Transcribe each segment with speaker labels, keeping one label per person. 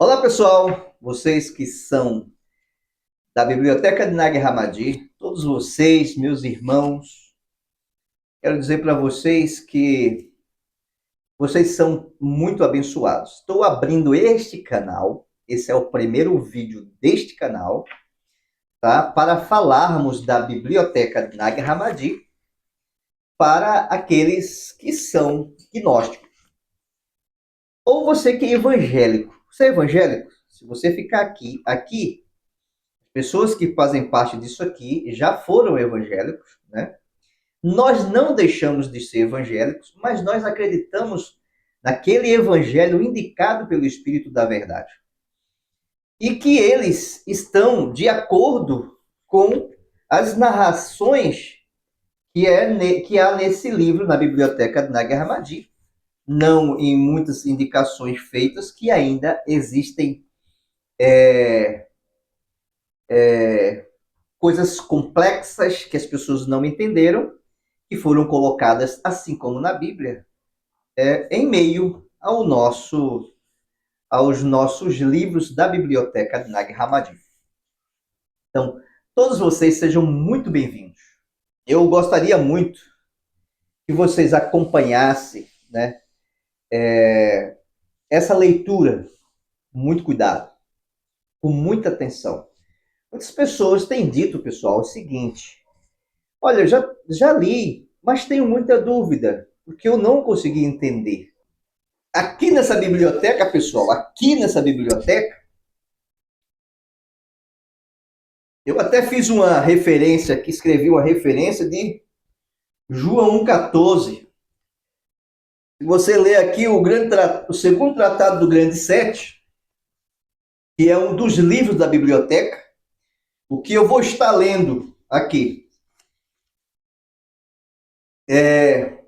Speaker 1: Olá, pessoal! Vocês que são da Biblioteca de Nag Hammadi, todos vocês, meus irmãos, quero dizer para vocês que vocês são muito abençoados. Estou abrindo este canal, esse é o primeiro vídeo deste canal, tá? Para falarmos da Biblioteca de Nag Hammadi para aqueles que são gnósticos. Ou você que é evangélico. Você é evangélico? Se você ficar aqui pessoas que fazem parte disso aqui já foram evangélicos, né? Nós não deixamos de ser evangélicos, mas nós acreditamos naquele evangelho indicado pelo Espírito da Verdade. E que eles estão de acordo com as narrações que há nesse livro, na Biblioteca de Nag Hammadi, não em muitas indicações feitas que ainda existem coisas complexas que as pessoas não entenderam, que foram colocadas, assim como na Bíblia, em meio aos nossos livros da Biblioteca de Nag Hammadi. Então, todos vocês sejam muito bem-vindos. Eu gostaria muito que vocês acompanhassem, né, essa leitura com muito cuidado, com muita atenção. Muitas pessoas têm dito, pessoal, o seguinte: olha, já li, mas tenho muita dúvida, porque eu não consegui entender. Aqui nessa biblioteca, pessoal, aqui nessa biblioteca, eu até fiz uma referência aqui, escrevi uma referência de João 1,14. Se você ler aqui o segundo tratado do Grande Sete, que é um dos livros da biblioteca, o que eu vou estar lendo aqui é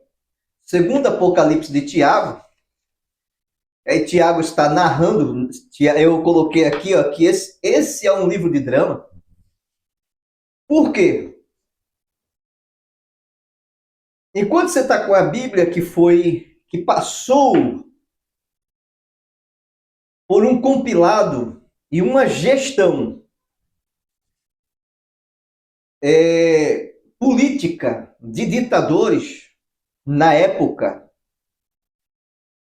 Speaker 1: segundo Apocalipse de Tiago. Aí Tiago está narrando, eu coloquei aqui, ó, que esse é um livro de drama. Por quê? Enquanto você está com a Bíblia que passou por um compilado e uma gestão política de ditadores na época,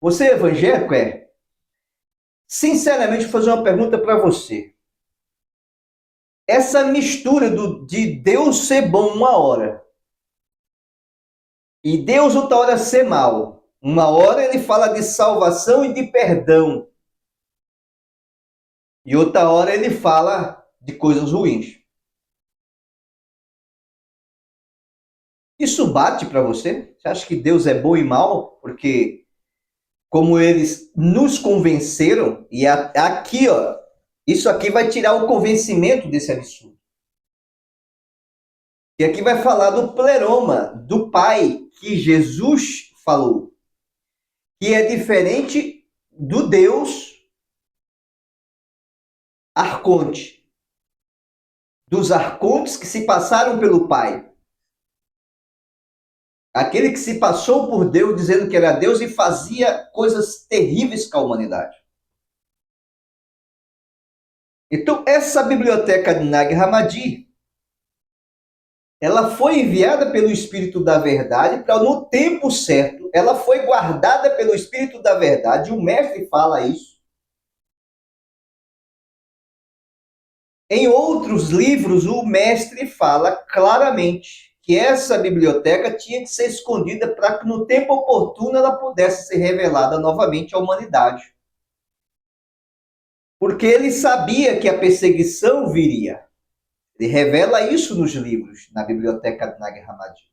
Speaker 1: você é evangélico? É? Sinceramente, vou fazer uma pergunta para você. Essa mistura de Deus ser bom uma hora e Deus outra hora ser mal. Uma hora ele fala de salvação e de perdão. E outra hora ele fala de coisas ruins. Isso bate para você? Você acha que Deus é bom e mal? Porque como eles nos convenceram, e aqui, ó, isso aqui vai tirar o convencimento desse absurdo. E aqui vai falar do pleroma, do Pai, que Jesus falou, que é diferente do Deus arconte, dos arcontes que se passaram pelo Pai. Aquele que se passou por Deus dizendo que era Deus e fazia coisas terríveis com a humanidade. Então, essa biblioteca de Nag Hammadi, ela foi enviada pelo Espírito da Verdade para, no tempo certo, ela foi guardada pelo Espírito da Verdade, o mestre fala isso. Em outros livros, o mestre fala claramente que essa biblioteca tinha que ser escondida para que, no tempo oportuno, ela pudesse ser revelada novamente à humanidade. Porque ele sabia que a perseguição viria. Ele revela isso nos livros, na biblioteca de Nag Hammadi.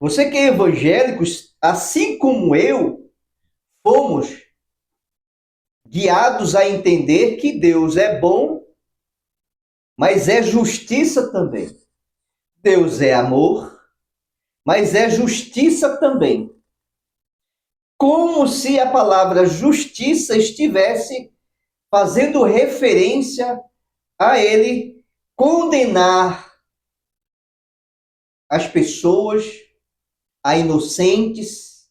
Speaker 1: Você que é evangélico, assim como eu, fomos guiados a entender que Deus é bom, mas é justiça também. Deus é amor, mas é justiça também. Como se a palavra justiça estivesse fazendo referência a ele condenar as pessoas, a inocentes,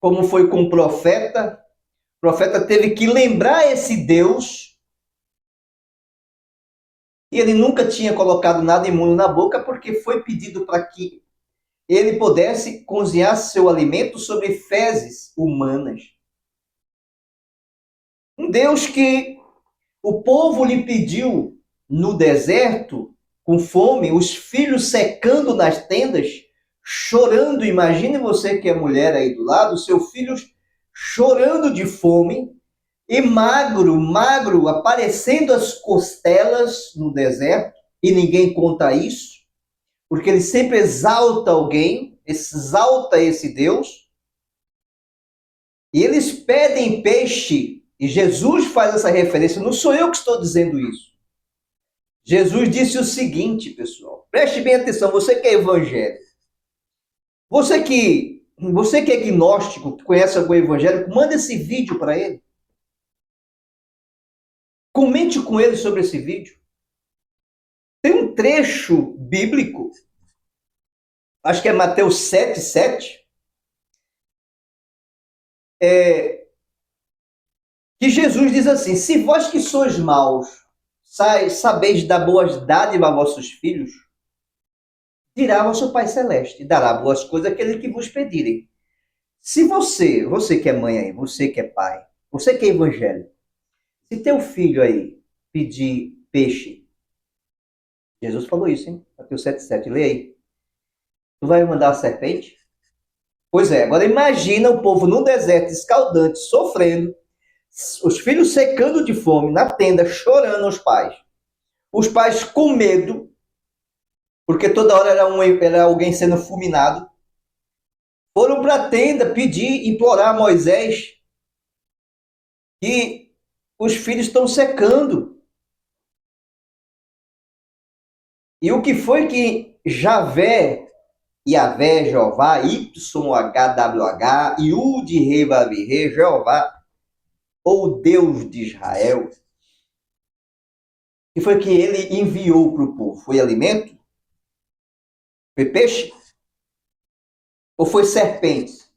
Speaker 1: como foi com o profeta, profeta teve que lembrar esse Deus, e ele nunca tinha colocado nada imundo na boca, porque foi pedido para que ele pudesse cozinhar seu alimento sobre fezes humanas. Um Deus que o povo lhe pediu no deserto, com fome, os filhos secando nas tendas, chorando. Imagine você que é mulher aí do lado, seu filho chorando de fome, e magro, magro, aparecendo as costelas no deserto, e ninguém conta isso, porque ele sempre exalta alguém, exalta esse Deus, e eles pedem peixe, e Jesus faz essa referência, não sou eu que estou dizendo isso. Jesus disse o seguinte, pessoal, preste bem atenção, você que é evangélico, você que é agnóstico, que conhece algum evangélico, manda esse vídeo para ele. Comente com ele sobre esse vídeo. Tem um trecho bíblico, acho que é Mateus 7:7, que Jesus diz assim: se vós que sois maus, sabeis dar boas dádivas a vossos filhos, dirá vosso Pai Celeste, dará boas coisas àquele que vos pedirem. Se você que é mãe aí, você que é pai, você que é evangélico, se teu filho aí pedir peixe, Jesus falou isso, hein? Mateus 7:7, lê aí. Tu vai mandar a serpente? Pois é, agora imagina o povo no deserto, escaldante, sofrendo, os filhos secando de fome, na tenda, chorando aos pais. Os pais com medo, porque toda hora era alguém sendo fulminado, foram para a tenda pedir, implorar a Moisés que os filhos estão secando. E o que foi que Yahvé, Jeová, YHWH, Yud Rei Vav-Rei, Jeová, ou Deus de Israel, que foi que ele enviou para o povo? Foi alimento? Foi peixe? Ou foi serpentes?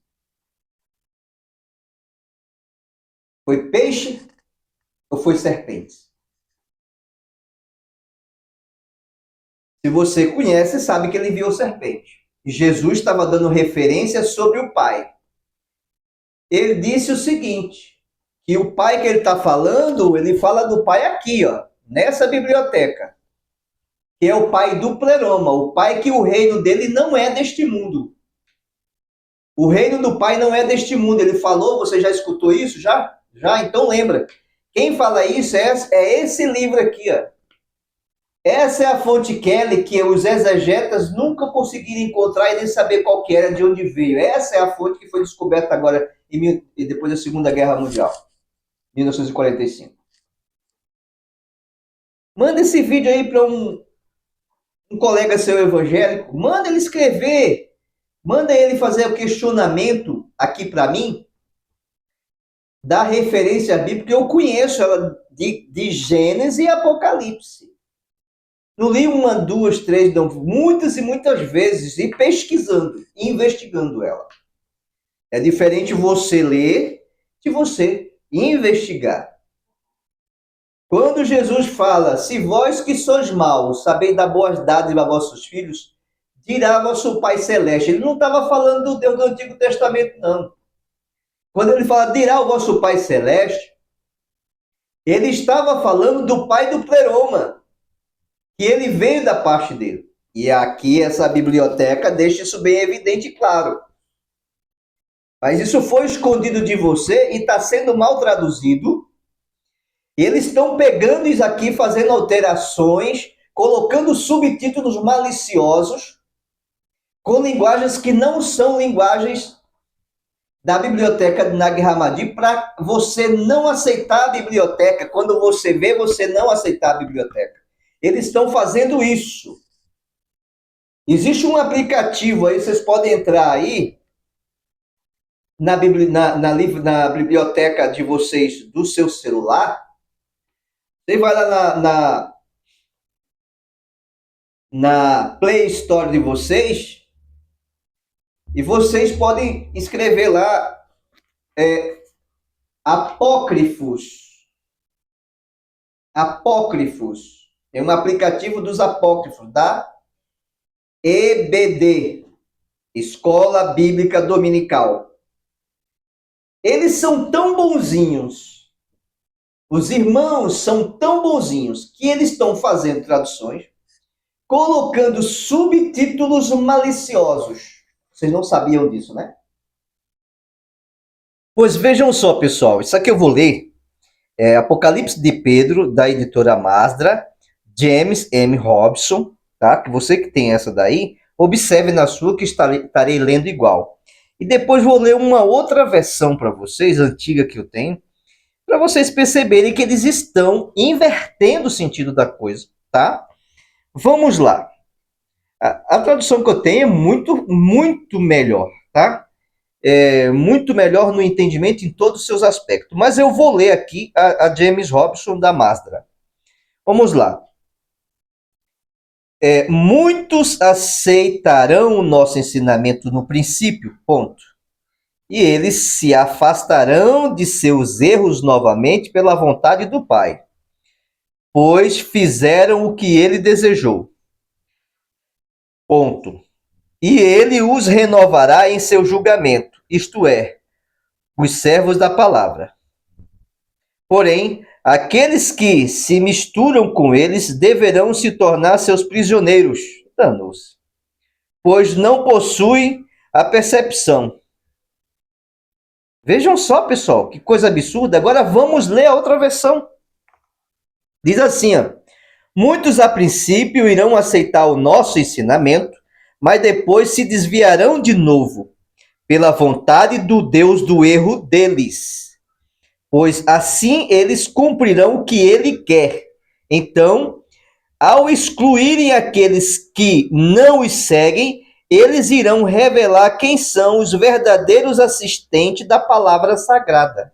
Speaker 1: Foi peixe ou foi serpentes? Se você conhece, sabe que ele enviou serpente. E Jesus estava dando referência sobre o Pai. Ele disse o seguinte, que o Pai que ele está falando, ele fala do Pai aqui, ó, nessa biblioteca, que é o Pai do pleroma, o Pai que o reino dele não é deste mundo. O reino do Pai não é deste mundo. Ele falou, você já escutou isso? Já? Já? Então lembra. Quem fala isso é esse livro aqui, ó. Essa é a fonte Kelly que os exegetas nunca conseguiram encontrar e nem saber qual que era, de onde veio. Essa é a fonte que foi descoberta agora depois da Segunda Guerra Mundial, 1945. Manda esse vídeo aí para um colega seu evangélico, manda ele escrever, manda ele fazer o questionamento aqui para mim, da referência bíblica, porque eu conheço ela de Gênesis e Apocalipse. Não li uma, duas, três, não, muitas e muitas vezes, e pesquisando, investigando ela. É diferente você ler de você investigar. Quando Jesus fala, se vós que sois maus, sabeis dar boas dádivas a vossos filhos, dirá vosso Pai Celeste. Ele não estava falando do Deus do Antigo Testamento, não. Quando ele fala, dirá o vosso Pai Celeste, ele estava falando do Pai do pleroma, que ele veio da parte dele. E aqui essa biblioteca deixa isso bem evidente e claro. Mas isso foi escondido de você e está sendo mal traduzido. Eles estão pegando isso aqui, fazendo alterações, colocando subtítulos maliciosos, com linguagens que não são linguagens da biblioteca de Nag Hammadi, para você não aceitar a biblioteca. Quando você vê, você não aceitar a biblioteca. Eles estão fazendo isso. Existe um aplicativo aí, vocês podem entrar aí na biblioteca de vocês, do seu celular. Você vai lá na Play Store de vocês e vocês podem escrever lá apócrifos. Apócrifos. É um aplicativo dos apócrifos, da EBD, Escola Bíblica Dominical. Eles são tão bonzinhos, os irmãos são tão bonzinhos, que eles estão fazendo traduções, colocando subtítulos maliciosos. Vocês não sabiam disso, né? Pois vejam só, pessoal, isso aqui eu vou ler. É Apocalipse de Pedro, da editora Masdra, James M. Robson, tá? Que você que tem essa daí, observe na sua que estarei lendo igual. E depois vou ler uma outra versão para vocês, antiga que eu tenho, para vocês perceberem que eles estão invertendo o sentido da coisa, tá? Vamos lá. A tradução que eu tenho é muito melhor, tá? É muito melhor no entendimento em todos os seus aspectos. Mas eu vou ler aqui a James Robson da Masdra. Vamos lá. Muitos aceitarão o nosso ensinamento no princípio, ponto. E eles se afastarão de seus erros novamente pela vontade do Pai, pois fizeram o que ele desejou. Ponto. E ele os renovará em seu julgamento, isto é, os servos da palavra. Porém, aqueles que se misturam com eles deverão se tornar seus prisioneiros. Danou-se. Pois não possuem a percepção. Vejam só, pessoal, que coisa absurda. Agora vamos ler a outra versão. Diz assim, ó, muitos a princípio irão aceitar o nosso ensinamento, mas depois se desviarão de novo, pela vontade do Deus do erro deles. Pois assim eles cumprirão o que ele quer. Então, ao excluírem aqueles que não os seguem, eles irão revelar quem são os verdadeiros assistentes da palavra sagrada.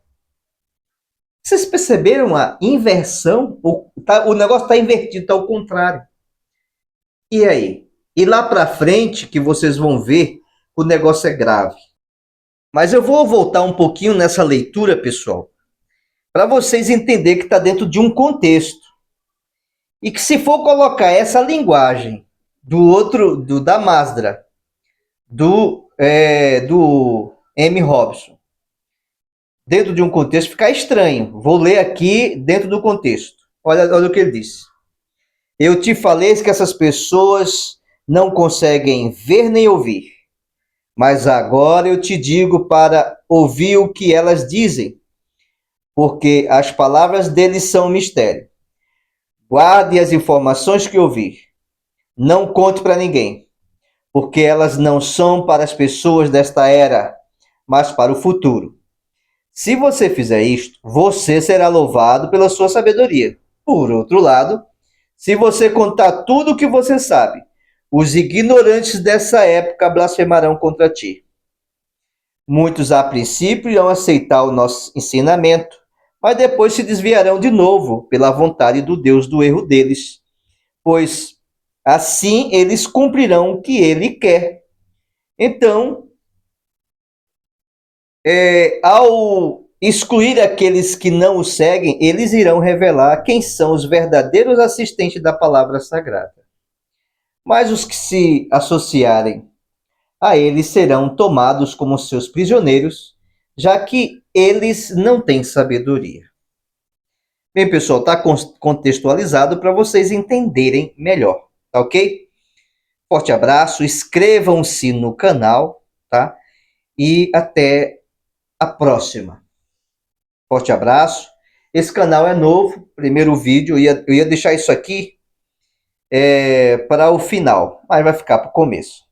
Speaker 1: Vocês perceberam a inversão? O negócio está invertido, está ao contrário. E aí? E lá para frente, que vocês vão ver, o negócio é grave. Mas eu vou voltar um pouquinho nessa leitura, pessoal, para vocês entenderem que está dentro de um contexto. E que se for colocar essa linguagem da Masdra, do M. Robson, dentro de um contexto, fica estranho. Vou ler aqui dentro do contexto. Olha o que ele disse. Eu te falei que essas pessoas não conseguem ver nem ouvir. Mas agora eu te digo para ouvir o que elas dizem, porque as palavras deles são um mistério. Guarde as informações que ouvir. Não conte para ninguém, porque elas não são para as pessoas desta era, mas para o futuro. Se você fizer isto, você será louvado pela sua sabedoria. Por outro lado, se você contar tudo o que você sabe, os ignorantes dessa época blasfemarão contra ti. Muitos, a princípio, irão aceitar o nosso ensinamento, mas depois se desviarão de novo pela vontade do Deus do erro deles, pois assim eles cumprirão o que ele quer. Então, ao excluir aqueles que não o seguem, eles irão revelar quem são os verdadeiros assistentes da palavra sagrada. Mas os que se associarem a eles serão tomados como seus prisioneiros, já que eles não têm sabedoria. Bem, pessoal, está contextualizado para vocês entenderem melhor, tá ok? Forte abraço, inscrevam-se no canal, tá? E até a próxima. Forte abraço. Esse canal é novo, primeiro vídeo, eu ia deixar isso aqui para o final, mas vai ficar para o começo.